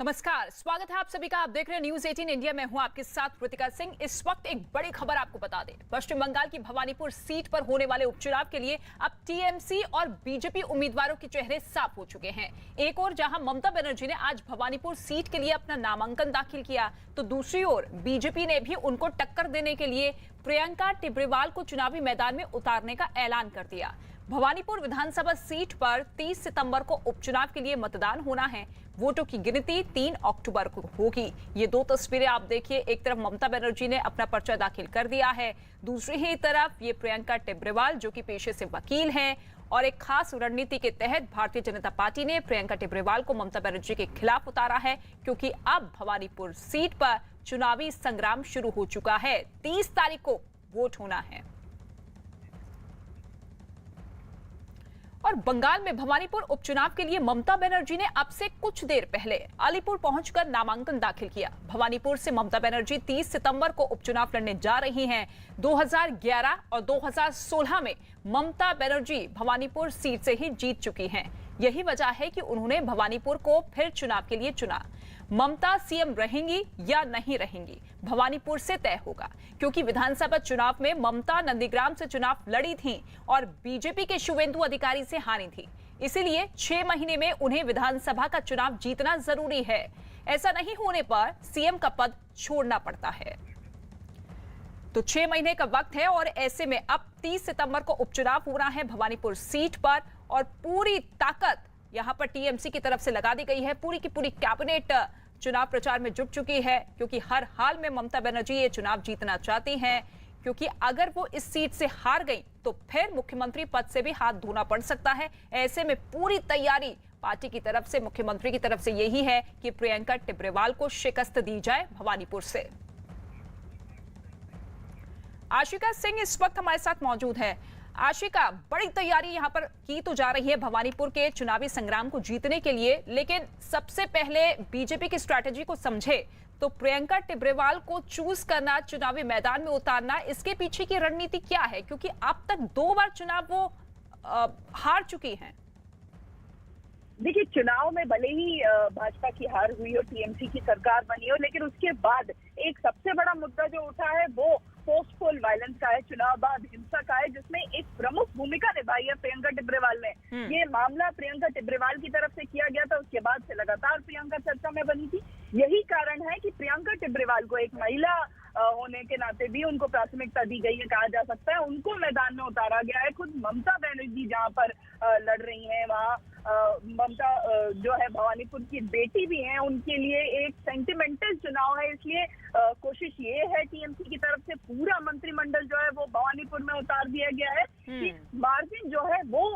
नमस्कार, स्वागत है आप सभी का। आप देख रहे हैं न्यूज 18 इंडिया। मैं हूं आपके साथ ऋतिका सिंह। इस वक्त एक बड़ी खबर आपको बता दें। पश्चिम बंगाल की भवानीपुर सीट पर होने वाले उपचुनाव के लिए अब टीएमसी और बीजेपी उम्मीदवारों के चेहरे साफ हो चुके हैं। एक ओर जहां ममता बनर्जी ने आज भवानीपुर सीट के लिए अपना नामांकन दाखिल किया, तो दूसरी ओर बीजेपी ने भी उनको टक्कर देने के लिए प्रियंका टिब्रेवाल को चुनावी मैदान में उतारने का ऐलान कर दिया। भवानीपुर विधानसभा सीट पर 30 सितंबर को उपचुनाव के लिए मतदान होना है। वोटों की गिनती 3 अक्टूबर को होगी। ये दो तस्वीरें आप देखिए, एक तरफ ममता बनर्जी ने अपना पर्चा दाखिल कर दिया है, दूसरी ही तरफ ये प्रियंका टिब्रेवाल जो कि पेशे से वकील हैं और एक खास रणनीति के तहत भारतीय जनता पार्टी ने प्रियंका टिब्रेवाल को ममता बनर्जी के खिलाफ उतारा है, क्योंकि अब भवानीपुर सीट पर चुनावी संग्राम शुरू हो चुका है। 30 तारीख को वोट होना है। और बंगाल में भवानीपुर उपचुनाव के लिए ममता बनर्जी ने अब से कुछ देर पहले अलीपुर पहुंचकर नामांकन दाखिल किया। भवानीपुर से ममता बनर्जी 30 सितंबर को उपचुनाव लड़ने जा रही हैं। 2011 और 2016 में ममता बनर्जी भवानीपुर सीट से ही जीत चुकी हैं। यही वजह है कि उन्होंने भवानीपुर को फिर चुनाव के लिए चुना। ममता सीएम रहेंगी या नहीं रहेंगी, भवानीपुर से तय होगा, क्योंकि विधानसभा चुनाव में ममता नंदीग्राम से चुनाव लड़ी थीं और बीजेपी के शुवेंदु अधिकारी से हारी थी। इसीलिए 6 महीने में उन्हें विधानसभा का चुनाव जीतना जरूरी है। ऐसा नहीं होने पर सीएम का पद छोड़ना पड़ता है। तो 6 महीने का वक्त है और ऐसे में अब 30 सितंबर को उपचुनाव होना है भवानीपुर सीट पर और पूरी ताकत यहां पर टीएमसी की तरफ से लगा दी गई है। पूरी की पूरी कैबिनेट चुनाव प्रचार में जुट चुकी है, क्योंकि हर हाल में ममता बनर्जी ये चुनाव जीतना चाहती हैं, क्योंकि अगर वो इस सीट से हार गई तो फिर मुख्यमंत्री पद से भी हाथ धोना पड़ सकता है। ऐसे में पूरी तैयारी पार्टी की तरफ से, मुख्यमंत्री की तरफ से यही है कि प्रियंका टिब्रेवाल को शिकस्त दी जाए भवानीपुर से। आशिका सिंह इस वक्त हमारे साथ मौजूद है। आशिका, बड़ी तैयारी यहां पर की तो जा रही है भवानीपुर के चुनावी संग्राम को जीतने के लिए, लेकिन सबसे पहले बीजेपी की स्ट्रैटेजी को समझे तो प्रियंका टिब्रेवाल को चूज करना, चुनावी मैदान में उतारना, इसके पीछे की रणनीति क्या है? क्योंकि अब तक 2 बार चुनाव वो हार चुकी हैं। देखिए, चुनाव में भले ही भाजपा की हार हुई और टीएमसी की सरकार बनी हो, लेकिन उसके बाद एक सबसे बड़ा मुद्दा जो उठा है वो पोस्ट पोल वायलेंस का है, चुनाव बाद हिंसा का है, जिसमें एक प्रमुख भूमिका निभाई है प्रियंका टिब्रेवाल ने। ये मामला प्रियंका टिब्रेवाल की तरफ से किया गया था, उसके बाद से लगातार प्रियंका चर्चा में बनी थी। यही कारण है कि प्रियंका टिब्रेवाल को एक महिला होने के नाते भी उनको प्राथमिकता दी गई है, कहा जा सकता है। उनको मैदान में उतारा गया है। खुद ममता बनर्जी जहां पर लड़ रही हैं, वहां ममता जो है भवानीपुर की बेटी भी हैं, उनके लिए एक सेंटिमेंटल चुनाव है। इसलिए कोशिश ये है टीएमसी की तरफ से, पूरा मंत्रिमंडल जो है वो भवानीपुर में उतार दिया गया है कि मार्जिन जो है वो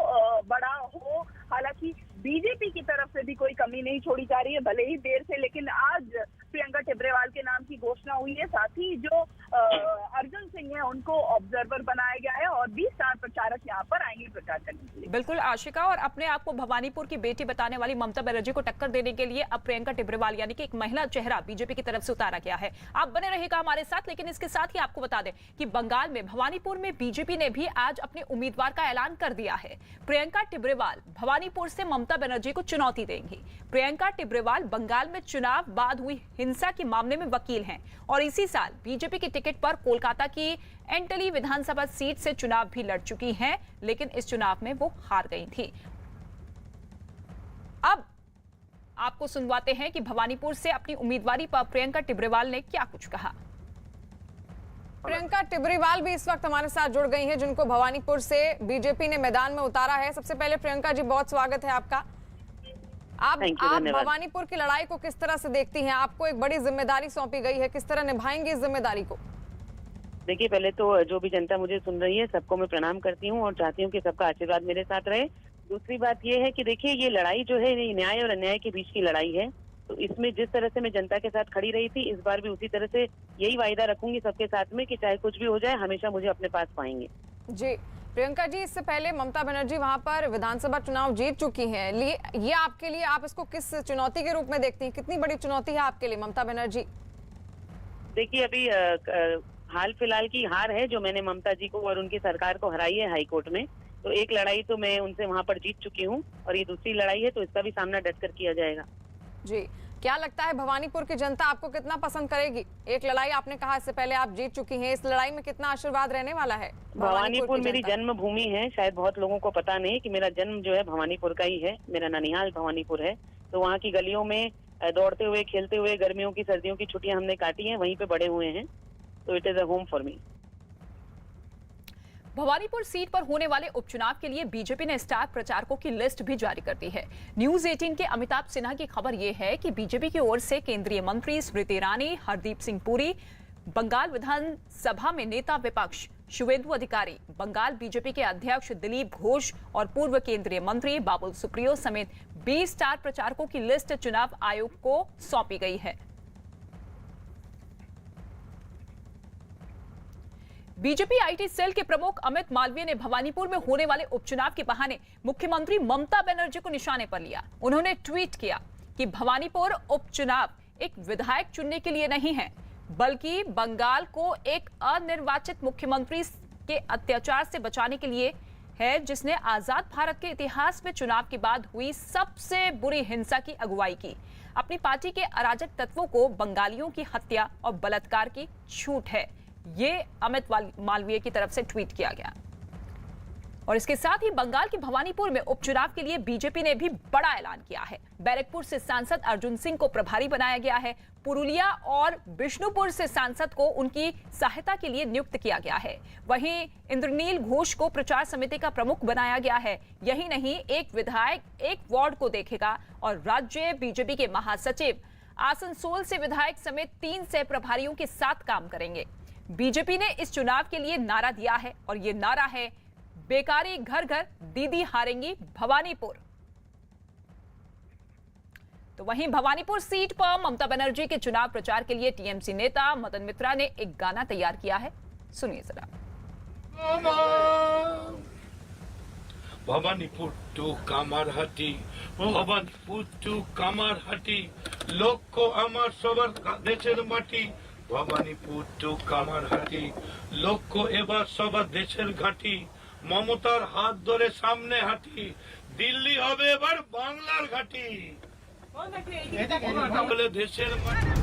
बड़ा हो। हालांकि बीजेपी की तरफ से भी कोई कमी नहीं छोड़ी जा रही है, भले ही देर से, लेकिन आज प्रियंका टिब्रेवाल के नाम की घोषणा हुई है। साथ ही जो अर्जुन सिंह है उनको ऑब्जर्वर बनाया गया है और 20 स्टार प्रचारक यहाँ पर आएंगे प्रचार करने के लिए। बिल्कुल आशिका, और अपने आप को भवानीपुर की बेटी बताने वाली ममता बनर्जी को टक्कर देने के लिए अब प्रियंका टिब्रेवाल यानी कि एक महिला चेहरा बीजेपी की तरफ से उतारा गया है। आप बने रहेगा हमारे साथ, लेकिन इसके साथ ही आपको बता दें कि बंगाल में भवानीपुर में बीजेपी ने भी आज अपने उम्मीदवार का ऐलान कर दिया है। प्रियंका टिब्रेवाल भवानीपुर से ममता बनर्जी को चुनौती देंगी। प्रियंका टिब्रेवाल बंगाल में चुनाव बाद हुई हिंसा के मामले में वकील हैं और इसी साल बीजेपी की टिकट पर कोलकाता की एंटली विधानसभा सीट से चुनाव भी लड़ चुकी हैं, लेकिन इस चुनाव में वो हार गई थी। अब आपको सुनवाते हैं कि भवानीपुर से अपनी उम्मीदवारी पर प्रियंका टिब्रेवाल ने क्या कुछ कहा। प्रियंका टिब्रेवाल भी इस वक्त हमारे साथ जुड़ गई हैं, जिनको भवानीपुर से बीजेपी ने मैदान में उतारा है। सबसे पहले प्रियंका जी, बहुत स्वागत है आपका। आप भवानीपुर की लड़ाई को किस तरह से देखती हैं? आपको एक बड़ी जिम्मेदारी सौंपी गई है, किस तरह निभाएंगे इस जिम्मेदारी को? देखिए, पहले तो जो भी जनता मुझे सुन रही है सबको मैं प्रणाम करती हूँ और चाहती हूँ कि सबका आशीर्वाद मेरे साथ रहे। दूसरी बात ये है कि देखिए, ये लड़ाई जो है ये न्याय और अन्याय के बीच की लड़ाई है। तो इसमें जिस तरह से मैं जनता के साथ खड़ी रही थी, इस बार भी उसी तरह से यही वायदा रखूंगी सबके साथ में कि चाहे कुछ भी हो जाए हमेशा मुझे अपने पास पाएंगे। जी प्रियंका जी, इससे पहले ममता बनर्जी वहां पर विधानसभा चुनाव जीत चुकी हैं। ये आपके लिए, आप इसको किस चुनौती के रूप में देखती हैं? कितनी बड़ी चुनौती है आपके लिए ममता बनर्जी? देखिए, अभी हाल फिलहाल की हार है जो मैंने ममता जी को और उनकी सरकार को हराई है हाईकोर्ट में। तो एक लड़ाई तो मैं उनसे वहां पर जीत चुकी हूँ और ये दूसरी लड़ाई है, तो इसका भी सामना डट कर किया जाएगा। जी क्या लगता है भवानीपुर की जनता आपको कितना पसंद करेगी? एक लड़ाई आपने कहा इससे पहले आप जीत चुकी हैं, इस लड़ाई में कितना आशीर्वाद रहने वाला है? भवानीपुर मेरी जन्मभूमि है। शायद बहुत लोगों को पता नहीं कि मेरा जन्म जो है भवानीपुर का ही है। मेरा ननिहाल भवानीपुर है। तो वहाँ की गलियों में दौड़ते हुए, खेलते हुए, गर्मियों की, सर्दियों की छुट्टियां हमने काटी हैं, वहीं पे बड़े हुए हैं। तो it is a home for me. Bhawanipur seat पर होने वाले उपचुनाव के लिए बीजेपी ने स्टार प्रचारकों की लिस्ट भी जारी कर दी है। न्यूज 18 के अमिताभ सिन्हा की खबर यह है कि बीजेपी की ओर से केंद्रीय मंत्री स्मृति ईरानी, हरदीप सिंह पुरी, बंगाल विधानसभा में नेता विपक्ष शुवेंदु अधिकारी, बंगाल बीजेपी के अध्यक्ष दिलीप घोष और पूर्व केंद्रीय मंत्री बाबुल सुप्रियो समेत 20 स्टार प्रचारकों की लिस्ट चुनाव आयोग को सौंपी गई है। बीजेपी आईटी सेल के प्रमुख अमित मालवीय ने भवानीपुर में होने वाले उपचुनाव के बहाने मुख्यमंत्री ममता बनर्जी को निशाने पर लिया। उन्होंने ट्वीट किया कि भवानीपुर उपचुनाव एक विधायक चुनने के लिए नहीं है, बल्कि बंगाल को एक अनिर्वाचित मुख्यमंत्री के अत्याचार से बचाने के लिए है, जिसने आजाद भारत के इतिहास में चुनाव के बाद हुई सबसे बुरी हिंसा की अगुवाई की। अपनी पार्टी के अराजक तत्वों को बंगालियों की हत्या और बलात्कार की छूट है, ये अमित मालवीय की तरफ से ट्वीट किया गया। और इसके साथ ही बंगाल के भवानीपुर में उपचुनाव के लिए बीजेपी ने भी बड़ा ऐलान किया है। बैरकपुर से सांसद अर्जुन सिंह को प्रभारी बनाया गया है। पुरुलिया और बिष्णुपुर से सांसद को उनकी सहायता के लिए नियुक्त किया गया है। वहीं इंद्रनील घोष को प्रचार समिति का प्रमुख बनाया गया है। यही नहीं, एक विधायक एक वार्ड को देखेगा और राज्य बीजेपी के महासचिव आसनसोल से विधायक समेत 3 सह प्रभारियों के साथ काम करेंगे। बीजेपी ने इस चुनाव के लिए नारा दिया है और ये नारा है, बेकारी घर घर, दीदी हारेंगी भवानीपुर। तो वहीं भवानीपुर सीट पर ममता बनर्जी के चुनाव प्रचार के लिए टीएमसी नेता मदन मित्रा ने एक गाना तैयार किया है, सुनिए जरा। भवानीपुर टू कामारहाटी, भवानीपुर टू कामारहाटी, लक्ष्य आमार सबार देशेर माटी। भवानीपुर टू कामारहाटी, लक्ष्य एबार सबार देशेर घाटी। ममतार हाथ धरे सामने हाटी, दिल्ली होबे एबार बांगलार घाटी। बोले देशेर माटी।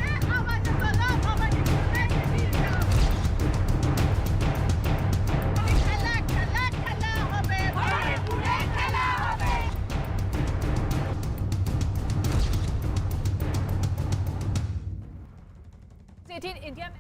इंडिया में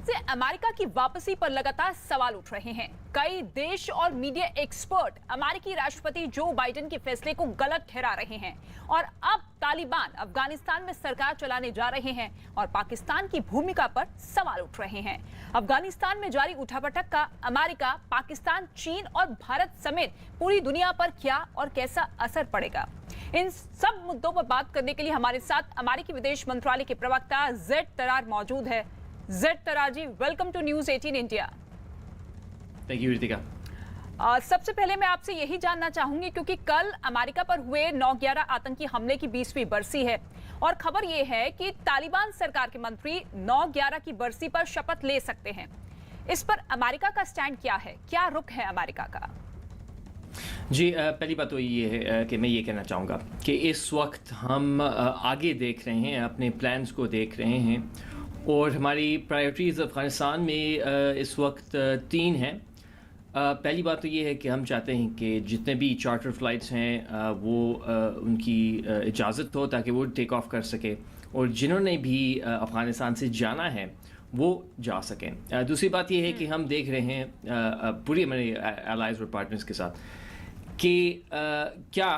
से अमेरिका की वापसी पर लगातार सवाल उठ रहे हैं। कई देश और मीडिया एक्सपर्ट अमेरिकी राष्ट्रपति जो बाइडेन के फैसले को गलत ठहरा रहे हैं और अब तालिबान अफगानिस्तान में सरकार चलाने जा रहे हैं और पाकिस्तान की भूमिका पर सवाल उठ रहे हैं। अफगानिस्तान में जारी उठापटक का अमेरिका, पाकिस्तान, चीन और भारत समेत पूरी दुनिया पर क्या और कैसा असर पड़ेगा, इन सब मुद्दों पर बात करने के लिए हमारे साथ अमेरिकी विदेश मंत्रालय के प्रवक्ता जेड तरार मौजूद है। Zaid Tarar ji, welcome to news 18 India. Thank you Ritika. सबसे पहले मैं आपसे यही जानना चाहूंगी, क्योंकि कल अमेरिका पर हुए 9/11 आतंकी हमले की 20वीं बरसी है और खबर यह है कि तालिबान सरकार के मंत्री 9/11 की बरसी पर शपथ ले सकते हैं। इस पर अमेरिका का स्टैंड क्या है, क्या रुख है अमेरिका का? जी, पहली बात तो ये है कि मैं ये कहना चाहूँगा कि इस वक्त हम आगे देख रहे हैं, अपने प्लान्स को देख रहे हैं और हमारी प्रायोरिटीज़ अफ़गानिस्तान में इस वक्त 3 हैं। पहली बात तो ये है कि हम चाहते हैं कि जितने भी चार्टर फ़्लाइट्स हैं वो उनकी इजाज़त हो ताकि वो टेक ऑफ कर सके और जिन्होंने भी अफ़गानिस्तान से जाना है वो जा सकें। दूसरी बात ये है कि हम देख रहे हैं पूरी हमारे एलाइज और पार्टनर्स के साथ कि क्या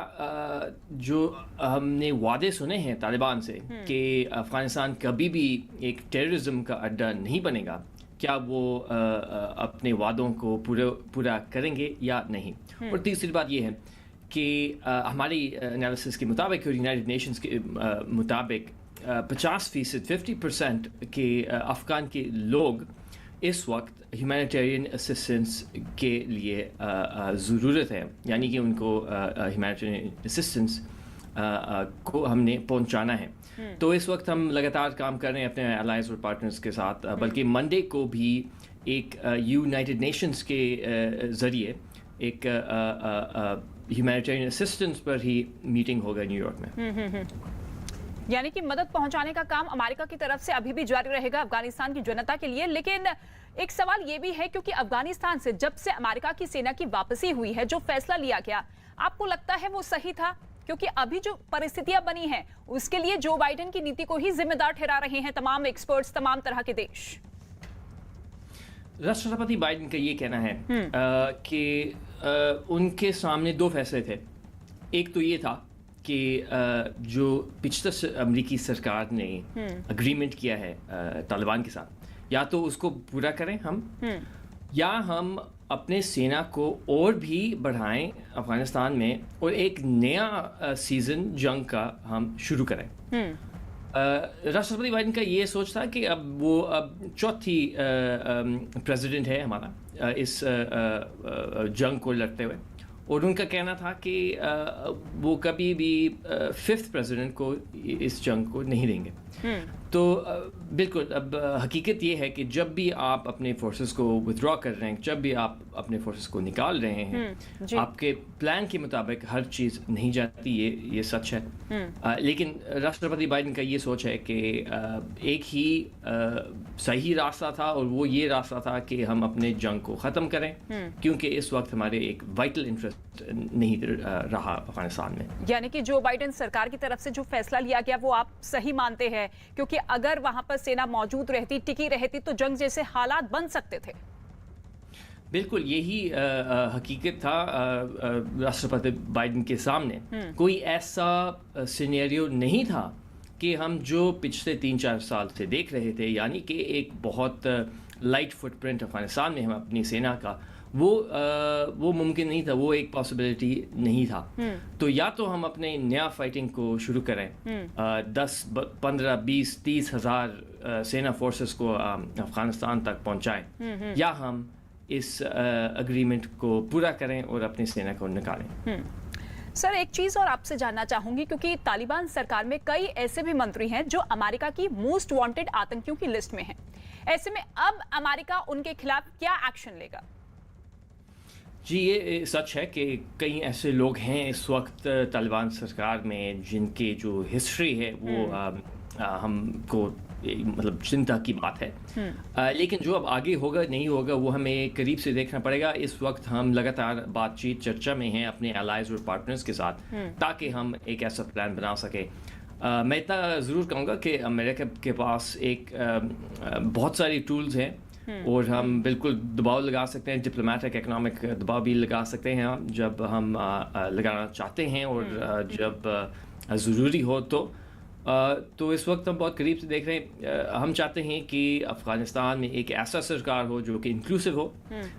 जो हमने वादे सुने हैं तालिबान से कि अफ़गानिस्तान कभी भी एक टेररिज्म का अड्डा नहीं बनेगा, क्या वो अपने वादों को पूरा करेंगे या नहीं। और तीसरी बात ये है कि हमारी एनालिसिस के मुताबिक और यूनाइटेड नेशंस के मुताबिक 50% 50% के अफ़गान के लोग इस वक्त ह्यूमैनिटेरियन असिस्टेंस के लिए ज़रूरत है, यानी कि उनको ह्यूमैनिटेरियन असिस्टेंस को हमने पहुंचाना है। तो इस वक्त हम लगातार काम कर रहे हैं अपने अलायंस और पार्टनर्स के साथ, बल्कि मंडे को भी एक यूनाइटेड नेशंस के ज़रिए एक ह्यूमैनिटेरियन असिस्टेंस पर ही मीटिंग होगा न्यूयॉर्क में। यानी कि मदद पहुंचाने का काम अमेरिका की तरफ से अभी भी जारी रहेगा अफगानिस्तान की जनता के लिए। लेकिन एक सवाल ये भी है, क्योंकि अफगानिस्तान से जब से अमेरिका की सेना की वापसी हुई है, जो फैसला लिया गया, आपको लगता है वो सही था? क्योंकि अभी जो परिस्थितियां बनी हैं उसके लिए जो बाइडेन की नीति को ही जिम्मेदार ठहरा रहे हैं तमाम एक्सपर्ट्स, तमाम तरह के देश। राष्ट्रपति बाइडेन का ये कहना है कि उनके सामने दो फैसले थे। एक तो ये था कि जो पिछले अमेरिकी सरकार ने अग्रीमेंट किया है तालिबान के साथ, या तो उसको पूरा करें हम, या हम अपने सेना को और भी बढ़ाएं अफगानिस्तान में और एक नया सीजन जंग का हम शुरू करें। राष्ट्रपति बाइडेन का ये सोच था कि अब वो चौथी प्रेसिडेंट है हमारा इस जंग को लड़ते हुए, और उनका कहना था कि वो कभी भी फिफ्थ प्रेसिडेंट को इस जंग को नहीं देंगे। तो बिल्कुल अब हकीकत ये है कि जब भी आप अपने फोर्सेस को विथड्रॉ कर रहे हैं, जब भी आप अपने फोर्सेस को निकाल रहे हैं, आपके प्लान के मुताबिक हर चीज़ नहीं जाती, ये सच है। लेकिन राष्ट्रपति बाइडेन का ये सोच है कि एक ही सही रास्ता था, और वो ये रास्ता था कि हम अपने जंग को ख़त्म करें, क्योंकि इस वक्त हमारे एक वाइटल इंटरेस्ट नहीं रहा अफगानिस्तान में। यानी कि जो बाइडेन सरकार की तरफ से जो फैसला लिया गया वो आप सही मानते हैं, क्योंकि अगर वहां पर सेना मौजूद रहती, टिकी रहती, तो जंग जैसे हालात बन सकते थे। बिल्कुल यही हकीकत था राष्ट्रपति बाइडेन के सामने। कोई ऐसा सिनेरियो नहीं था कि हम जो पिछले 3-4 साल से देख रहे थे, यानी कि एक बहुत लाइट फुटप्रिंट अफगानिस्तान में हम अपनी सेना का, वो मुमकिन नहीं था, वो एक पॉसिबिलिटी नहीं था। तो या तो हम अपने नया फाइटिंग को शुरू करें, 10, 15, 20, 30 हज़ार सेना फोर्सेस को अफगानिस्तान तक पहुंचाएं, या हम इस अग्रीमेंट को पूरा करें और अपनी सेना को निकालें। सर, एक चीज और आपसे जानना चाहूंगी, क्योंकि तालिबान सरकार में कई ऐसे भी मंत्री हैं जो अमेरिका की मोस्ट वांटेड आतंकियों की लिस्ट में हैं। ऐसे में अब अमेरिका उनके खिलाफ क्या एक्शन लेगा? जी, ये सच है कि कई ऐसे लोग हैं इस वक्त तालिबान सरकार में जिनके जो हिस्ट्री है वो हमको मतलब चिंता की बात है। लेकिन जो अब आगे होगा नहीं होगा वो हमें करीब से देखना पड़ेगा। इस वक्त हम लगातार बातचीत चर्चा में हैं अपने एलाइज और पार्टनर्स के साथ, ताकि हम एक ऐसा प्लान बना सके। मैं इतना ज़रूर कहूँगा कि अमेरिका के पास एक बहुत सारी टूल्स हैं, और हम बिल्कुल दबाव लगा सकते हैं, डिप्लोमेटिक इकोनॉमिक दबाव भी लगा सकते हैं हम, जब हम लगाना चाहते हैं, और जब ज़रूरी हो तो इस वक्त हम बहुत करीब से देख रहे हैं। हम चाहते हैं कि अफ़गानिस्तान में एक ऐसा सरकार हो जो कि इंक्लूसिव हो,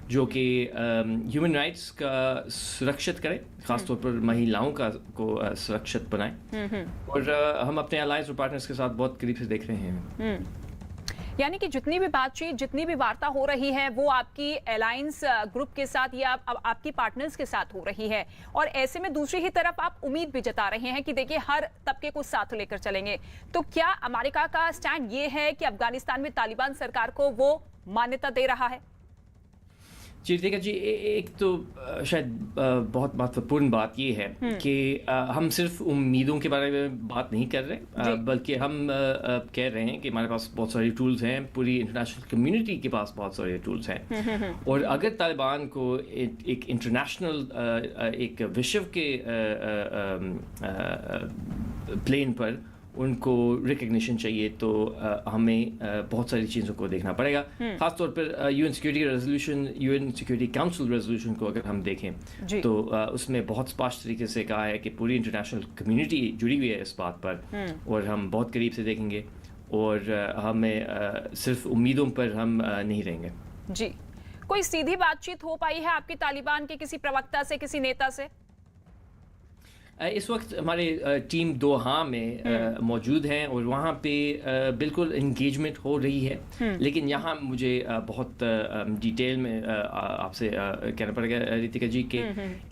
जो कि ह्यूमन राइट्स का सुरक्षित करे, ख़ासतौर पर महिलाओं को सुरक्षित बनाए, और हम अपने अलायंस और पार्टनर्स के साथ बहुत करीब से देख रहे हैं। यानी कि जितनी भी बातचीत, जितनी भी वार्ता हो रही है, वो आपकी अलायंस ग्रुप के साथ या आपकी पार्टनर्स के साथ हो रही है, और ऐसे में दूसरी ही तरफ आप उम्मीद भी जता रहे हैं कि देखिए हर तबके को साथ लेकर चलेंगे। तो क्या अमेरिका का स्टैंड ये है कि अफगानिस्तान में तालिबान सरकार को वो मान्यता दे रहा है? जी देखिए जी, एक तो शायद बहुत महत्वपूर्ण बात ये है कि हम सिर्फ उम्मीदों के बारे में बात नहीं कर रहे, बल्कि हम कह रहे हैं कि हमारे पास बहुत सारी टूल्स हैं, पूरी इंटरनेशनल कम्युनिटी के पास बहुत सारे टूल्स हैं, और अगर तालिबान को एक इंटरनेशनल एक विश्व के प्लेन पर उनको रिकग्निशन चाहिए, तो हमें बहुत सारी चीज़ों को देखना पड़ेगा। ख़ासतौर पर UN security resolution, UN security council resolution को अगर हम देखें तो उसमें बहुत स्पष्ट तरीके से कहा है कि पूरी इंटरनेशनल कम्युनिटी जुड़ी हुई है इस बात पर, और हम बहुत करीब से देखेंगे, और हमें सिर्फ उम्मीदों पर हम नहीं रहेंगे। जी, कोई सीधी बातचीत हो पाई है आपकी तालिबान के किसी प्रवक्ता से, किसी नेता से? इस वक्त हमारे टीम दोहा में मौजूद हैं, और वहाँ पे बिल्कुल इंगेजमेंट हो रही है, लेकिन यहाँ मुझे बहुत डिटेल में आपसे कहना पड़ेगा रितिका जी कि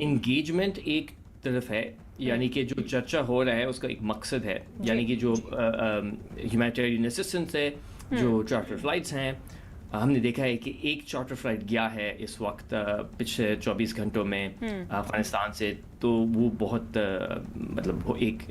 इंगेजमेंट एक तरफ है, यानी कि जो चर्चा हो रहा है उसका एक मकसद है, यानी कि जो ह्यूमैनिटेरियन असिस्टेंस है, जो चार्टर फ्लाइट्स हैं, हमने देखा है कि एक चार्टर फ्लाइट गया है इस वक्त पिछले 24 घंटों में अफगानिस्तान से तो वो बहुत मतलब वो एक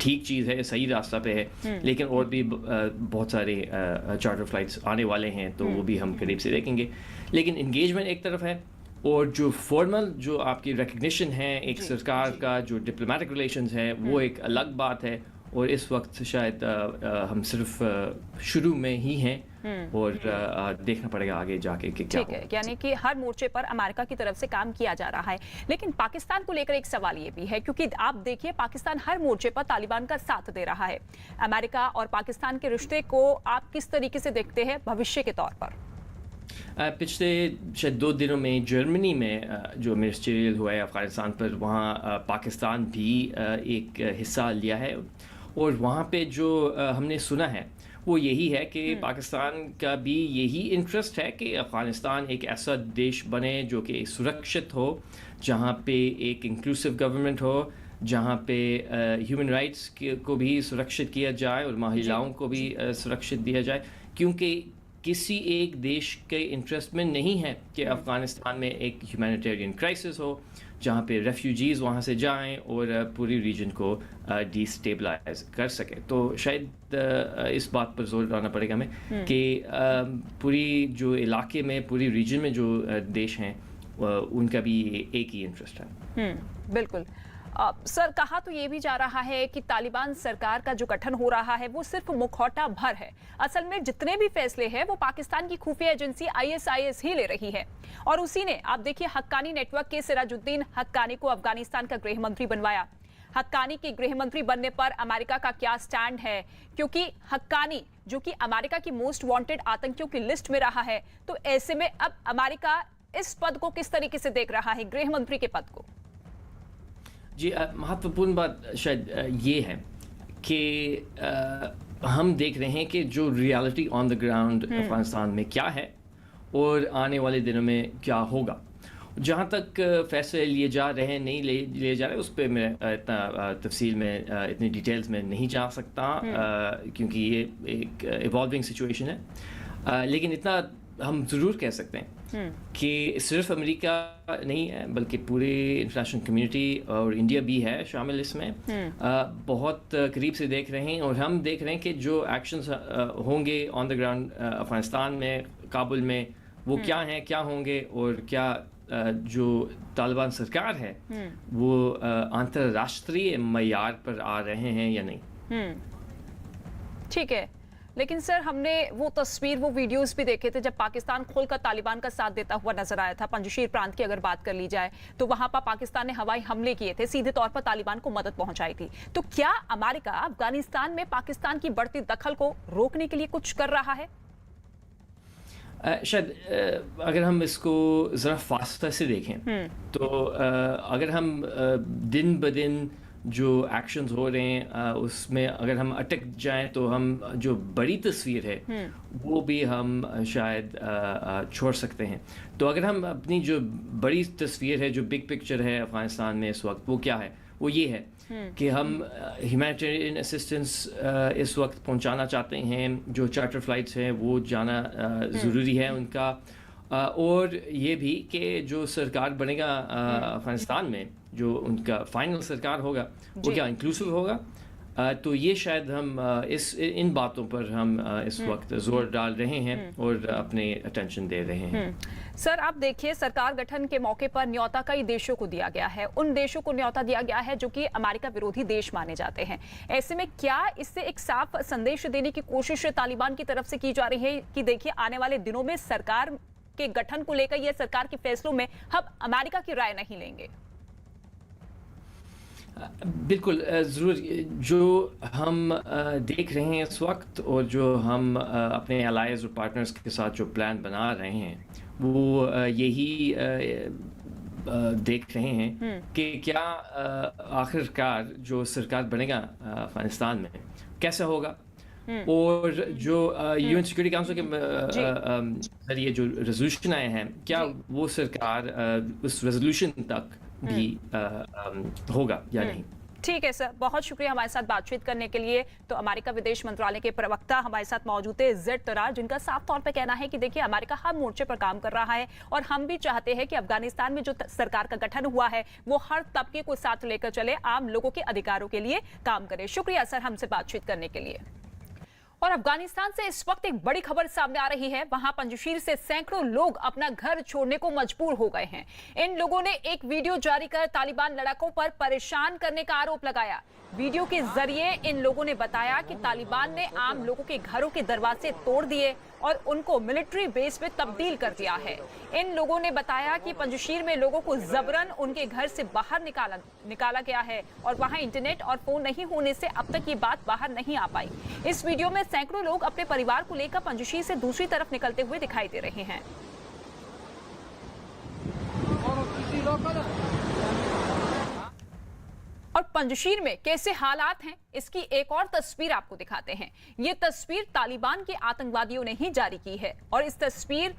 ठीक चीज़ है, सही रास्ता पे है। लेकिन और भी बहुत सारे चार्टर फ्लाइट्स आने वाले हैं, तो वो भी हम करीब से देखेंगे। लेकिन इंगेजमेंट एक तरफ है, और जो फॉर्मल जो आपकी रिकग्निशन है एक सरकार का, जो डिप्लोमेटिक रिलेशंस है, वो एक अलग बात है। और इस वक्त शायद हम सिर्फ शुरू में ही हैं, और देखना पड़ेगा आगे जाके कि क्या ठीक है, यानी कि हर मोर्चे पर अमेरिका की तरफ से काम किया जा रहा है। लेकिन पाकिस्तान को लेकर एक सवाल ये भी है, क्योंकि आप देखिए पाकिस्तान हर मोर्चे पर तालिबान का साथ दे रहा है। अमेरिका और पाकिस्तान के रिश्ते को आप किस तरीके से देखते हैं भविष्य के तौर पर? पिछले शायद 2 दिनों में जर्मनी में जो मिनिस्ट्रियल हुआ है अफ़गानिस्तान पर, वहाँ पाकिस्तान भी एक हिस्सा लिया है। और वहाँ पे जो हमने सुना है वो यही है कि पाकिस्तान का भी यही इंटरेस्ट है कि अफ़गानिस्तान एक ऐसा देश बने जो कि सुरक्षित हो, जहाँ पे एक इंक्लूसिव गवर्नमेंट हो, जहाँ पे ह्यूमन राइट्स को भी सुरक्षित किया जाए और महिलाओं को भी सुरक्षित दिया जाए। क्योंकि किसी एक देश के इंटरेस्ट में नहीं है कि अफ़गानिस्तान में एक ह्यूमैनिटेरियन क्राइसिस हो, जहाँ पे रेफ्यूजीज़ वहाँ से जाएं और पूरी रीजन को डिस्टेबलाइज कर सके। तो शायद इस बात पर जोर डालना पड़ेगा हमें कि पूरी जो इलाके में, पूरी रीजन में जो देश हैं, उनका भी एक ही इंटरेस्ट है। बिल्कुल। सर, कहा तो ये भी जा रहा है कि तालिबान सरकार का जो गठन हो रहा है वो सिर्फ मुखौटा भर है। असल में जितने भी फैसले हैं वो पाकिस्तान की खुफिया एजेंसी ISIS ही ले रही है। और उसी ने, आप देखिए, हक्कानी नेटवर्क के सिराजुद्दीन हक्कानी को अफगानिस्तान का गृह मंत्री बनवाया। हक्कानी के गृह मंत्री बनने पर अमेरिका का क्या स्टैंड है? क्योंकि हक्कानी जो कि अमेरिका की मोस्ट वांटेड आतंकियों की लिस्ट में रहा है, तो ऐसे में अब अमेरिका इस पद को किस तरीके से देख रहा है, गृह मंत्री के पद को? जी, महत्वपूर्ण बात शायद ये है कि हम देख रहे हैं कि जो reality on the ground Afghanistan में क्या है और आने वाले दिनों में क्या होगा। जहाँ तक फैसले लिए जा रहे हैं, नहीं लिए जा रहे, उस पर मैं इतना तफसील में, इतनी डिटेल्स में नहीं जा सकता, क्योंकि ये एक इवॉल्विंग सिचुएशन है। लेकिन इतना हम ज़रूर कह सकते हैं कि सिर्फ अमेरिका नहीं है, बल्कि पूरी इंटरनेशनल कम्युनिटी और इंडिया भी है शामिल इसमें। बहुत करीब से देख रहे हैं, और हम देख रहे हैं कि जो एक्शंस होंगे ऑन द ग्राउंड अफगानिस्तान में, काबुल में, वो क्या हैं, क्या होंगे, और क्या जो तालिबान सरकार है वो अंतर्राष्ट्रीय मयार पर आ रहे हैं या नहीं। ठीक है, लेकिन सर हमने वो तस्वीर, वो वीडियोस भी देखे थे जब पाकिस्तान खोलकर तालिबान का साथ देता हुआ नजर आया था। पंजशीर प्रांत की अगर बात कर ली जाए तो वहां पर पाकिस्तान ने हवाई हमले किए थे, सीधे तौर पर तालिबान को मदद पहुंचाई थी। तो क्या अमेरिका अफगानिस्तान में पाकिस्तान की बढ़ती दखल को रोकने के लिए कुछ कर रहा है? शायद अगर हम इसको ज़रा फास्ता से देखें तो अगर हम दिन ब दिन जो एक्शंस हो रहे हैं उसमें अगर हम अटक जाएं तो हम जो बड़ी तस्वीर है वो भी हम शायद छोड़ सकते हैं। तो अगर हम अपनी जो बड़ी तस्वीर है, जो बिग पिक्चर है अफ़गानिस्तान में इस वक्त, वो क्या है? वो ये है कि हम ह्यूमैनिटेरियन असिस्टेंस इस वक्त पहुंचाना चाहते हैं। जो चार्टर फ्लाइट्स हैं वो जाना ज़रूरी है उनका, और ये भी कि जो सरकार बनेगा अफ़गानिस्तान में, जो उनका फाइनल सरकार होगा, वो क्या इंक्लूसिव होगा। तो ये शायद हम इन बातों पर हम इस वक्त जोर डाल रहे हैं और अपने अटेंशन दे रहे हैं। सर, आप देखिए, सरकार गठन के मौके पर न्योता कई देशों को दिया गया है। उन देशों को न्योता दिया गया है जो कि अमेरिका विरोधी देश माने जाते हैं। ऐसे में क्या इससे एक साफ संदेश देने की कोशिश तालिबान की तरफ से की जा रही है कि देखिए आने वाले दिनों में सरकार के गठन को लेकर या सरकार के फैसलों में हम अमेरिका की राय नहीं लेंगे? बिल्कुल, ज़रूर। जो हम देख रहे हैं इस वक्त और जो हम अपने अलाइज और पार्टनर्स के साथ जो प्लान बना रहे हैं वो यही देख रहे हैं कि क्या आखिरकार जो सरकार बनेगा अफ़गानिस्तान में कैसा होगा, और जो यूएन सिक्योरिटी काउंसिल के जरिए जो रेजोल्यूशन आए हैं, क्या वो सरकार उस रेजोल्यूशन तक भी होगा या नहीं। ठीक है सर, बहुत शुक्रिया हमारे साथ बातचीत करने के लिए। तो अमेरिका विदेश मंत्रालय के प्रवक्ता हमारे साथ मौजूद है जेड तरार, जिनका साफ तौर पे कहना है कि देखिए अमेरिका हर मोर्चे पर काम कर रहा है और हम भी चाहते हैं कि अफगानिस्तान में जो सरकार का गठन हुआ है वो हर तबके को साथ लेकर चले, आम लोगों के अधिकारों के लिए काम करे। शुक्रिया सर हमसे बातचीत करने के लिए। और अफगानिस्तान से इस वक्त एक बड़ी खबर सामने आ रही है। वहां पंजशीर से सैकड़ों लोग अपना घर छोड़ने को मजबूर हो गए हैं। इन लोगों ने एक वीडियो जारी कर तालिबान लड़ाकों पर परेशान करने का आरोप लगाया। वीडियो के जरिए इन लोगों ने बताया कि तालिबान ने आम लोगों के घरों के दरवाजे तोड़ दिए और उनको मिलिट्री बेस में तब्दील कर दिया है। इन लोगों ने बताया कि पंजशीर में लोगों को जबरन उनके घर से बाहर निकाला गया है और वहां इंटरनेट और फोन नहीं होने से अब तक ये बात बाहर नहीं आ पाई। इस वीडियो में सैकड़ों लोग अपने परिवार को लेकर पंजशीर से दूसरी तरफ निकलते हुए दिखाई दे रहे हैं। और पंजशीर में कैसे हालात हैं, इसकी एक और तस्वीर आपको दिखाते हैं। ये तस्वीर तालिबान के आतंकवादियों ने ही जारी की है और इस तस्वीर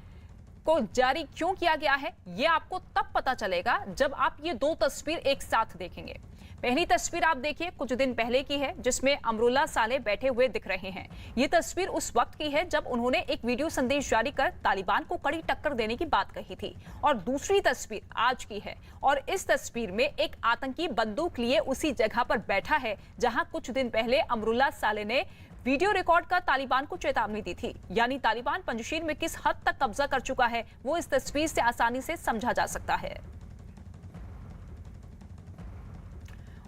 को जारी क्यों किया गया है ये आपको तब पता चलेगा जब आप ये दो तस्वीर एक साथ देखेंगे। पहली तस्वीर आप देखिए, कुछ दिन पहले की है, जिसमें अमरुल्ला साले बैठे हुए दिख रहे हैं। ये तस्वीर उस वक्त की है जब उन्होंने एक वीडियो संदेश जारी कर तालिबान को कड़ी टक्कर देने की बात कही थी। और दूसरी तस्वीर आज की है और इस तस्वीर में एक आतंकी बंदूक लिए उसी जगह पर बैठा है जहां कुछ दिन पहले अमरुल्ला साले ने वीडियो रिकॉर्ड कर तालिबान को चेतावनी दी थी। यानी तालिबान पंजशीर में किस हद तक कब्जा कर चुका है वो इस तस्वीर से आसानी से समझा जा सकता है।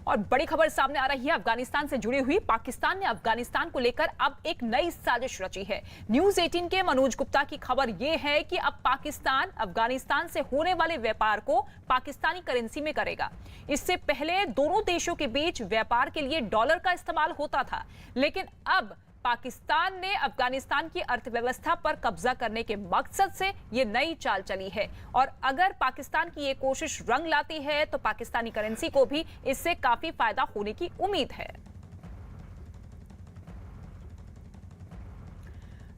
और बड़ी खबर सामने आ रही है अफगानिस्तान से जुड़ी हुई। पाकिस्तान ने अफगानिस्तान को लेकर अब एक नई साजिश रची है। न्यूज 18 के मनोज गुप्ता की खबर यह है कि अब पाकिस्तान अफगानिस्तान से होने वाले व्यापार को पाकिस्तानी करेंसी में करेगा। इससे पहले दोनों देशों के बीच व्यापार के लिए डॉलर का इस्तेमाल होता था, लेकिन अब पाकिस्तान ने अफगानिस्तान की अर्थव्यवस्था पर कब्जा करने के मकसद से ये नई चाल चली है। और अगर पाकिस्तान की ये कोशिश रंग लाती है तो पाकिस्तानी करेंसी को भी इससे काफी फायदा होने की उम्मीद है।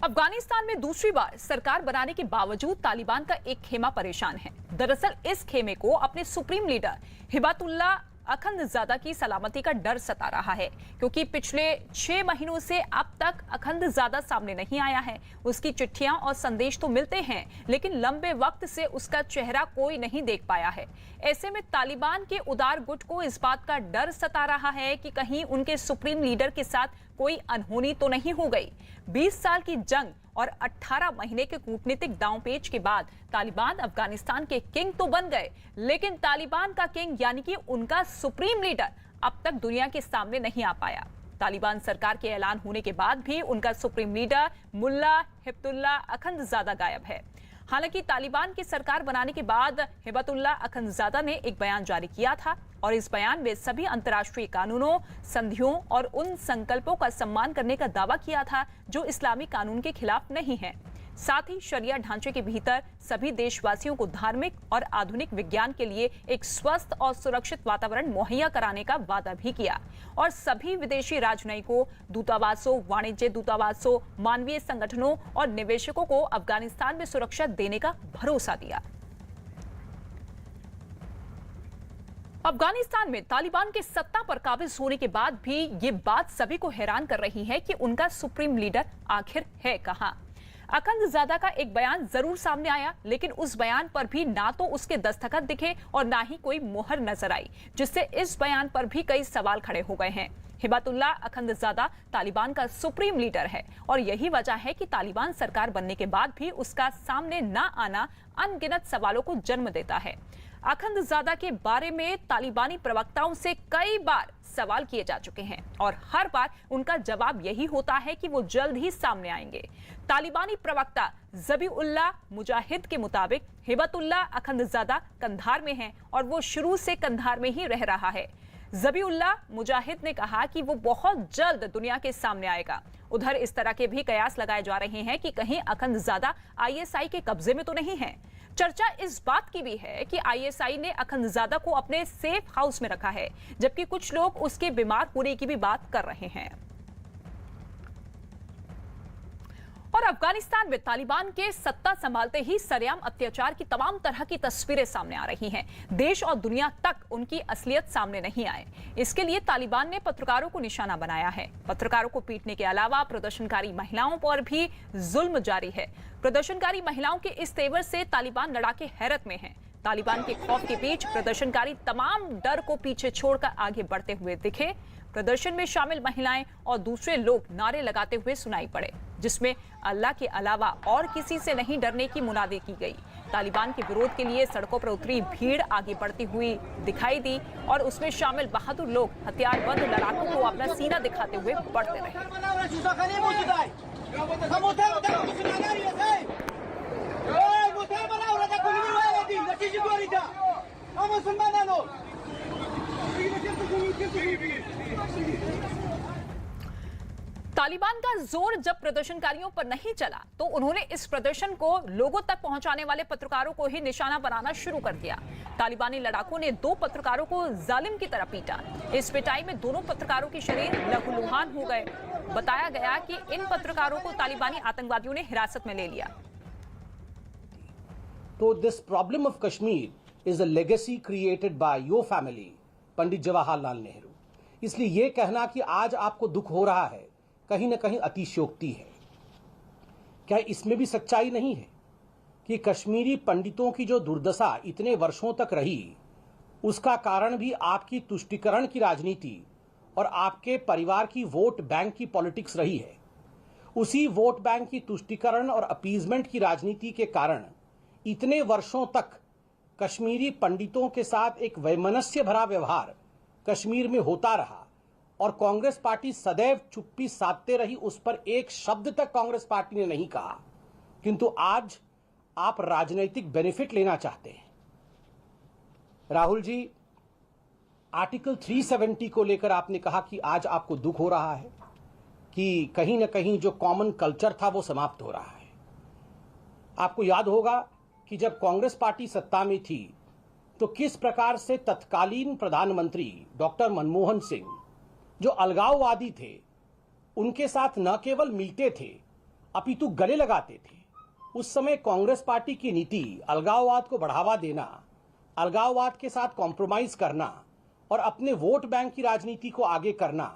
अफगानिस्तान में दूसरी बार सरकार बनाने के बावजूद तालिबान का एक खेमा परेशान है। दरअसल इस खेमे को अपने सुप्रीम लीडर हिबातुल्लाह अखंदजादा की सलामती का डर सता रहा है, क्योंकि पिछले 6 महीनों से अब तक अखंदजादा सामने नहीं आया है। उसकी चिट्ठियां और संदेश तो मिलते हैं, लेकिन लंबे वक्त से उसका चेहरा कोई नहीं देख पाया है। ऐसे में तालिबान के उदार गुट को इस बात का डर सता रहा है कि कहीं उनके सुप्रीम लीडर के साथ कोई अनहोनी तो नहीं हो गई। 20 साल की जंग और 18 महीने के कूटनीतिक दांवपेच के बाद तालिबान अफगानिस्तान के किंग तो बन गए, लेकिन तालिबान का किंग यानी कि उनका सुप्रीम लीडर अब तक दुनिया के सामने नहीं आ पाया। तालिबान सरकार के ऐलान होने के बाद भी उनका सुप्रीम लीडर मुल्ला हिब्तुल्लाह अखंदजादा गायब है। हालांकि तालिबान की सरकार बनाने के बाद हिबतुल्लाह अखंदजादा ने एक बयान जारी किया था और इस बयान में सभी अंतर्राष्ट्रीय कानूनों, संधियों और उन संकल्पों का सम्मान करने का दावा किया था जो इस्लामी कानून के खिलाफ नहीं है। साथ ही शरिया ढांचे के भीतर सभी देशवासियों को धार्मिक और आधुनिक विज्ञान के लिए एक स्वस्थ और सुरक्षित वातावरण मुहैया कराने का वादा भी किया और सभी विदेशी राजनयिकों, दूतावासों, वाणिज्य दूतावासों, मानवीय संगठनों और निवेशकों को अफगानिस्तान में सुरक्षा देने का भरोसा दिया। अफगानिस्तान में तालिबान के सत्ता पर काबिज होने के बाद भी ये बात सभी को हैरान कर रही है कि उनका सुप्रीम लीडर आखिर है कहां। अखंदजादा का एक बयान जरूर सामने आया, लेकिन उस बयान पर भी ना तो उसके दस्तखत दिखे और ना ही कोई मुहर नजर आई, जिससे इस बयान पर भी कई सवाल खड़े हो गए हैं। हिबातुल्लाह अखंदजादा तालिबान का सुप्रीम लीडर है और यही वजह है कि तालिबान सरकार बनने के बाद भी उसका सामने न आना अनगिनत सवालों को जन्म देता है। अखंदजादा के बारे में तालिबानी प्रवक्ताओं से कई बार सवाल किए जा चुके हैं और हर बार उनका जवाब यही होता है कि वो जल्द ही सामने आएंगे। तालिबानी प्रवक्ता ज़बीउल्लाह मुजाहिद के मुताबिक हिबतुल्लाह अखंदजादा कंधार में हैं और वो शुरू से कंधार में ही रह रहा है। ज़बीउल्लाह मुजाहिद ने कहा कि वो बहुत जल्द दुनिया के सामने आएगा। उधर इस तरह के भी कयास लगाए जा रहे हैं कि कहीं अखंदजादा आईएसआई के कब्जे में तो नहीं है। चर्चा इस बात की भी है कि आईएसआई ने अखंदजादा को अपने सेफ हाउस में रखा है, जबकि कुछ लोग उसके बीमार होने की भी बात कर रहे हैं। और अफगानिस्तान में तालिबान के सत्ता संभालते ही सरेआम अत्याचार की तमाम तरह की तस्वीरें सामने आ रही हैं। देश और दुनिया तक उनकी असलियत सामने नहीं आए, इसके लिए तालिबान ने पत्रकारों को निशाना बनाया है। पत्रकारों को पीटने के अलावा प्रदर्शनकारी महिलाओं पर भी जुल्म जारी है। प्रदर्शनकारी महिलाओं के इस तेवर से तालिबान लड़ाके हैरत में हैं। तालिबान के खौफ के बीच प्रदर्शनकारी तमाम डर को पीछे छोड़कर आगे बढ़ते हुए दिखे। प्रदर्शन में शामिल महिलाएं और दूसरे लोग नारे लगाते हुए सुनाई पड़े, जिसमें अल्लाह के अलावा और किसी से नहीं डरने की मुनादी की गई। तालिबान के विरोध के लिए सड़कों पर उतरी भीड़ आगे बढ़ती हुई दिखाई दी और उसमें शामिल बहादुर लोग हथियारबंद लड़ाकों को अपना सीना दिखाते हुए बढ़ते रहे। तालिबान का जोर जब प्रदर्शनकारियों पर नहीं चला तो उन्होंने इस प्रदर्शन को लोगों तक पहुंचाने वाले पत्रकारों को ही निशाना बनाना शुरू कर दिया। तालिबानी लड़ाकों ने 2 पत्रकारों को जालिम की तरह पीटा। इस पिटाई में दोनों पत्रकारों के शरीर लहूलुहान हो गए। बताया गया कि इन पत्रकारों को तालिबानी आतंकवादियों ने हिरासत में ले लिया। तो this problem of Kashmir is a legacy created by your family, Pandit Jawaharlal Nehru. इसलिए यह कहना कि आज आपको दुख हो रहा है कहीं ना कहीं अतिशयोक्ति है। क्या इसमें भी सच्चाई नहीं है कि कश्मीरी पंडितों की जो दुर्दशा इतने वर्षों तक रही, उसका कारण भी आपकी तुष्टीकरण की राजनीति और आपके परिवार की वोट बैंक की पॉलिटिक्स रही है। उसी वोट बैंक की तुष्टीकरण और अपीजमेंट की राजनीति के कारण इतने वर्षों तक कश्मीरी पंडितों के साथ एक वैमनस्य भरा व्यवहार कश्मीर में होता रहा और कांग्रेस पार्टी सदैव चुप्पी साधते रही। उस पर एक शब्द तक कांग्रेस पार्टी ने नहीं कहा, किंतु आज आप राजनीतिक बेनिफिट लेना चाहते हैं। राहुल जी, आर्टिकल 370 को लेकर आपने कहा कि आज आपको दुख हो रहा है कि कहीं ना कहीं जो कॉमन कल्चर था वो समाप्त हो रहा है। आपको याद होगा कि जब कांग्रेस पार्टी सत्ता में थी तो किस प्रकार से तत्कालीन प्रधानमंत्री डॉक्टर मनमोहन सिंह, जो अलगाववादी थे, उनके साथ न केवल मिलते थे अपितु गले लगाते थे। उस समय कांग्रेस पार्टी की नीति अलगाववाद को बढ़ावा देना, अलगाववाद के साथ कॉम्प्रोमाइज करना और अपने वोट बैंक की राजनीति को आगे करना,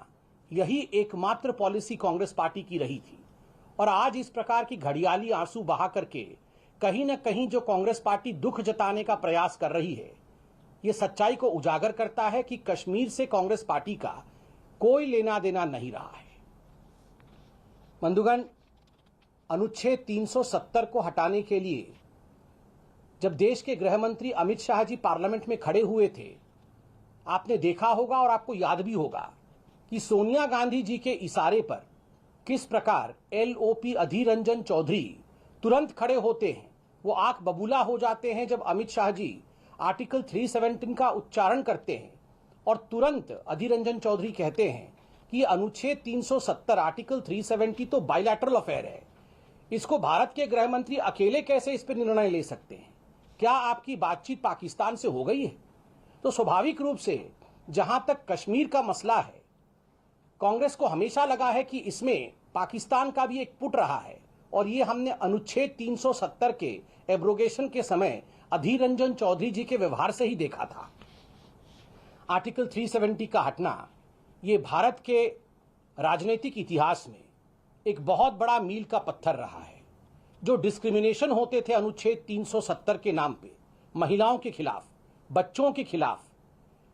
यही एकमात्र पॉलिसी कांग्रेस पार्टी की रही थी। और आज इस प्रकार की घड़ियाली आंसू बहा करके कहीं न कहीं जो कांग्रेस पार्टी दुख जताने का प्रयास कर रही है, ये सच्चाई को उजागर करता है कि कश्मीर से कांग्रेस पार्टी का कोई लेना देना नहीं रहा है। बंधुगण, अनुच्छेद 370 को हटाने के लिए जब देश के गृह मंत्री अमित शाह जी पार्लियामेंट में खड़े हुए थे, आपने देखा होगा और आपको याद भी होगा कि सोनिया गांधी जी के इशारे पर किस प्रकार LOP अधीर रंजन चौधरी तुरंत खड़े होते हैं। वो आंख बबूला हो जाते हैं जब अमित शाह जी आर्टिकल 317 का उच्चारण करते हैं और तुरंत अधीर रंजन चौधरी कहते हैं कि अनुच्छेद 370 आर्टिकल 370 तो बायलैटरल अफेयर है, इसको भारत के गृह मंत्री अकेले कैसे इस पर निर्णय ले सकते हैं? क्या आपकी बातचीत पाकिस्तान से हो गई है? तो स्वाभाविक रूप से जहां तक कश्मीर का मसला है, कांग्रेस को हमेशा लगा है कि इसमें पाकिस्तान का भी एक पुट रहा है और ये हमने अनुच्छेद 370 के एब्रोगेशन के समय अधीर रंजन चौधरी जी के व्यवहार से ही देखा था। आर्टिकल 370 का हटना ये भारत के राजनीतिक इतिहास में एक बहुत बड़ा मील का पत्थर रहा है। जो डिस्क्रिमिनेशन होते थे अनुच्छेद 370 के नाम पे महिलाओं के खिलाफ, बच्चों के खिलाफ,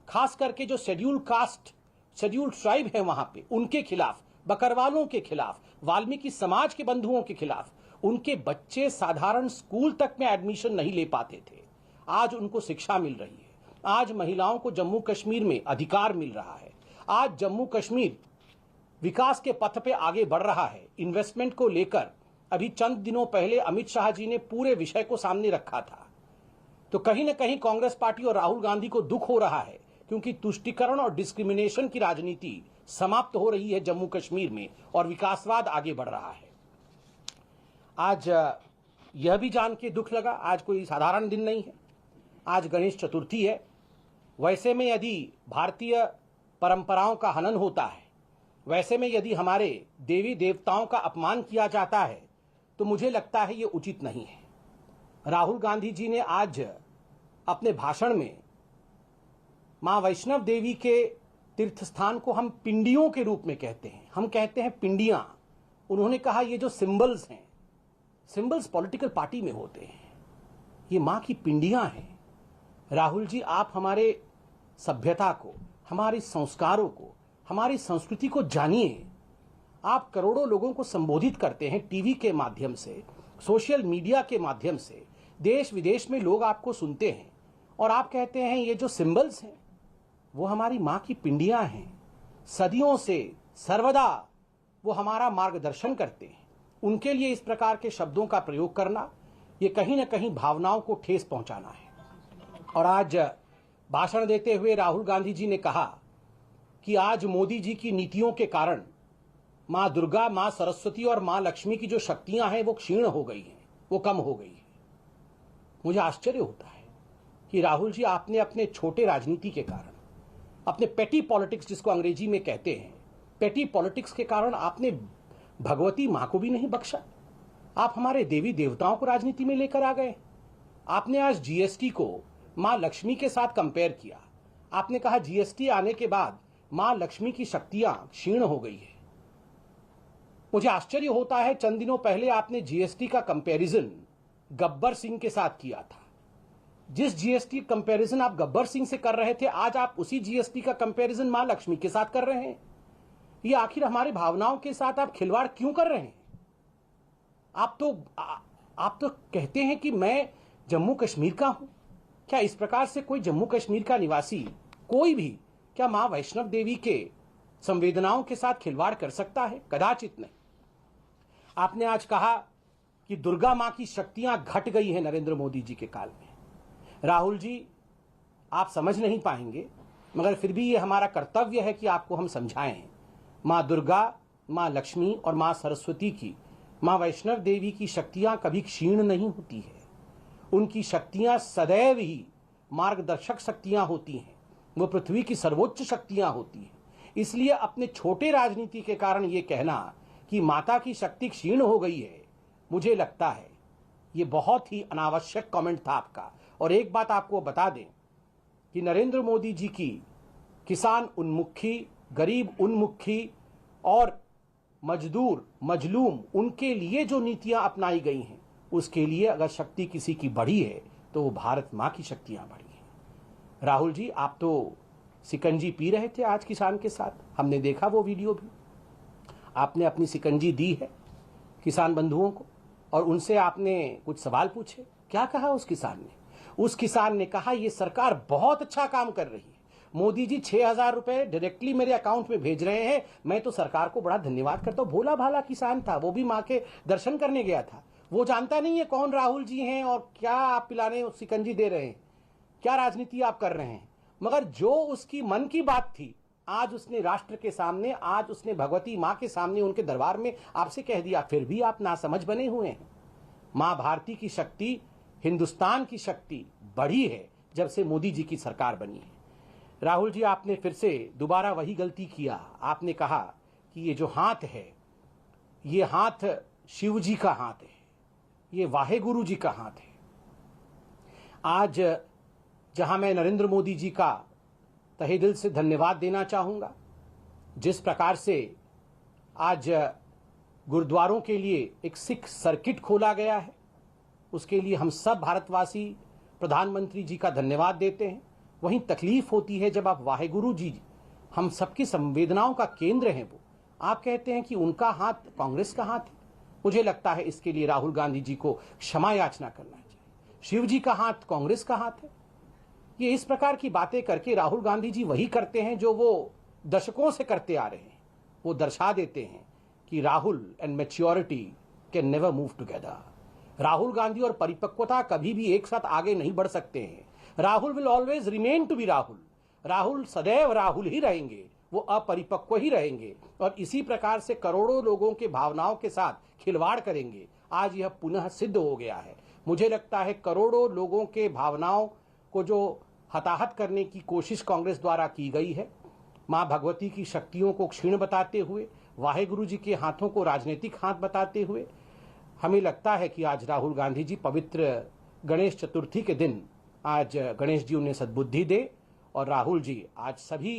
खास करके जो शेड्यूल कास्ट, शेड्यूल ट्राइब है वहां पे, उनके खिलाफ, बकरवालों के खिलाफ, वाल्मीकि समाज के बंधुओं के खिलाफ, उनके बच्चे साधारण स्कूल तक में एडमिशन नहीं ले पाते थे। आज उनको शिक्षा मिल रही है। आज महिलाओं को जम्मू कश्मीर में अधिकार मिल रहा है। आज जम्मू कश्मीर विकास के पथ पे आगे बढ़ रहा है। इन्वेस्टमेंट को लेकर अभी चंद दिनों पहले अमित शाह जी ने पूरे विषय को सामने रखा था। तो कहीं ना कहीं कांग्रेस पार्टी और राहुल गांधी को दुख हो रहा है क्योंकि तुष्टीकरण और डिस्क्रिमिनेशन की राजनीति समाप्त हो रही है जम्मू कश्मीर में और विकासवाद आगे बढ़ रहा है। आज यह भी जान के दुख लगा, आज कोई साधारण दिन नहीं है, आज गणेश चतुर्थी है। वैसे में यदि भारतीय परंपराओं का हनन होता है, वैसे में यदि हमारे देवी देवताओं का अपमान किया जाता है, तो मुझे लगता है ये उचित नहीं है। राहुल गांधी जी ने आज अपने भाषण में मां वैष्णव देवी के तीर्थ स्थान को हम पिंडियों के रूप में कहते हैं, हम कहते हैं पिंडियां। उन्होंने कहा ये जो सिंबल्स हैं, सिंबल्स पॉलिटिकल पार्टी में होते हैं, ये मां की पिंडियां हैं। राहुल जी, आप हमारे सभ्यता को, हमारे संस्कारों को, हमारी संस्कृति को जानिए। आप करोड़ों लोगों को संबोधित करते हैं टीवी के माध्यम से, सोशल मीडिया के माध्यम से, देश विदेश में लोग आपको सुनते हैं और आप कहते हैं ये जो सिंबल्स हैं वो हमारी मां की पिंडियां हैं। सदियों से सर्वदा वो हमारा मार्गदर्शन करते हैं। उनके लिए इस प्रकार के शब्दों का प्रयोग करना ये कहीं ना कहीं भावनाओं को ठेस पहुंचाना है। और आज भाषण देते हुए राहुल गांधी जी ने कहा कि आज मोदी जी की नीतियों के कारण मां दुर्गा, मां सरस्वती और मां लक्ष्मी की जो शक्तियां हैं वो क्षीण हो गई हैं, वो कम हो गई है। मुझे आश्चर्य होता है कि राहुल जी, आपने अपने छोटे राजनीति के कारण, अपने पेटी पॉलिटिक्स जिसको अंग्रेजी में कहते हैं, पेटी पॉलिटिक्स के कारण आपने भगवती मां को भी नहीं बख्शा। आप हमारे देवी देवताओं को राजनीति में लेकर आ गए। आपने आज जीएसटी को मां लक्ष्मी के साथ कंपेयर किया। आपने कहा जीएसटी आने के बाद मां लक्ष्मी की शक्तियां क्षीण हो गई है। मुझे आश्चर्य होता है, चंद दिनों पहले आपने जीएसटी का कंपैरिजन गब्बर सिंह के साथ किया था। जिस जीएसटी कंपैरिजन आप गब्बर सिंह से कर रहे थे, आज आप उसी जीएसटी का कंपैरिजन मां लक्ष्मी के साथ कर रहे हैं। ये आखिर हमारी भावनाओं के साथ आप खिलवाड़ क्यों कर रहे हैं? आप तो कहते हैं कि मैं जम्मू कश्मीर का हूं। क्या इस प्रकार से कोई जम्मू कश्मीर का निवासी, कोई भी, क्या मां वैष्णव देवी के संवेदनाओं के साथ खिलवाड़ कर सकता है? कदाचित नहीं। आपने आज कहा कि दुर्गा मां की शक्तियां घट गई हैं नरेंद्र मोदी जी के काल में। राहुल जी, आप समझ नहीं पाएंगे, मगर फिर भी ये हमारा कर्तव्य है कि आपको हम समझाएं। मां दुर्गा, मां लक्ष्मी और मां सरस्वती की, मां वैष्णव देवी की शक्तियां कभी क्षीण नहीं होती है। उनकी शक्तियां सदैव ही मार्गदर्शक शक्तियां होती हैं। वो पृथ्वी की सर्वोच्च शक्तियां होती हैं। इसलिए अपने छोटे राजनीति के कारण ये कहना कि माता की शक्ति क्षीण हो गई है, मुझे लगता है ये बहुत ही अनावश्यक कमेंट था आपका। और एक बात आपको बता दें कि नरेंद्र मोदी जी की किसान उन्मुखी, गरीब उन्मुखी और मजदूर, मजलूम, उनके लिए जो नीतियां अपनाई गई हैं, उसके लिए अगर शक्ति किसी की बढ़ी है तो वो भारत मां की शक्तियां बढ़ी हैं। राहुल जी, आप तो सिकंजी पी रहे थे आज किसान के साथ, हमने देखा वो वीडियो भी। आपने अपनी सिकंजी दी है किसान बंधुओं को और उनसे आपने कुछ सवाल पूछे। क्या कहा उस किसान ने? उस किसान ने कहा ये सरकार बहुत अच्छा काम कर रही है, मोदी जी 6,000 रुपए डायरेक्टली मेरे अकाउंट में भेज रहे हैं, मैं तो सरकार को बड़ा धन्यवाद करता हूं। भोला भाला किसान था, वो भी मां के दर्शन करने गया था। वो जानता नहीं है कौन राहुल जी हैं और क्या आप पिलाने सिकंजी दे रहे हैं, क्या राजनीति आप कर रहे हैं। मगर जो उसकी मन की बात थी, आज उसने राष्ट्र के सामने, आज उसने भगवती मां के सामने, उनके दरबार में आपसे कह दिया। फिर भी आप नासमझ बने हुए हैं। मां भारती की शक्ति, हिंदुस्तान की शक्ति बढ़ी है जब से मोदी जी की सरकार बनी है। राहुल जी, आपने फिर से दोबारा वही गलती किया। आपने कहा कि ये जो हाथ है, ये हाथ शिव जी का हाथ है, ये वाहेगुरु जी का हाथ है। आज जहां मैं नरेंद्र मोदी जी का तहे दिल से धन्यवाद देना चाहूंगा, जिस प्रकार से आज गुरुद्वारों के लिए एक सिख सर्किट खोला गया है, उसके लिए हम सब भारतवासी प्रधानमंत्री जी का धन्यवाद देते हैं। वहीं तकलीफ होती है जब आप वाहेगुरु जी, हम सबकी संवेदनाओं का केंद्र हैं, वो आप कहते हैं कि उनका हाथ कांग्रेस का हाथ है। मुझे लगता है इसके लिए राहुल गांधी जी को क्षमा याचना करना चाहिए। शिव जी का हाथ कांग्रेस का हाथ है। ये इस प्रकार की बातें करके राहुल गांधी जी वही करते हैं जो वो दशकों से करते आ रहे हैं। वो दर्शा देते हैं कि Rahul and maturity can never move together. Rahul Gandhi और परिपक्वता कभी भी एक साथ आगे नहीं बढ़ सकते हैं। Rahul will always remain to be Rahul. Rahul सदैव राहुल ही रहेंगे, वो अपरिपक्व ही रहेंगे और इसी प्रकार से करोड़ों लोगों के भावनाओं के साथ खिलवाड़ करेंगे। आज यह पुनः सिद्ध हो गया है। मुझे लगता है करोड़ों लोगों के भावनाओं को जो हताहत करने की कोशिश कांग्रेस द्वारा की गई है, मां भगवती की शक्तियों को क्षीण बताते हुए, वाहेगुरु जी के हाथों को राजनीतिक हाथ बताते हुए, हमें लगता है कि आज राहुल गांधी जी पवित्र गणेश चतुर्थी के दिन आज गणेश जी उन्हें सद्बुद्धि दे और राहुल जी आज सभी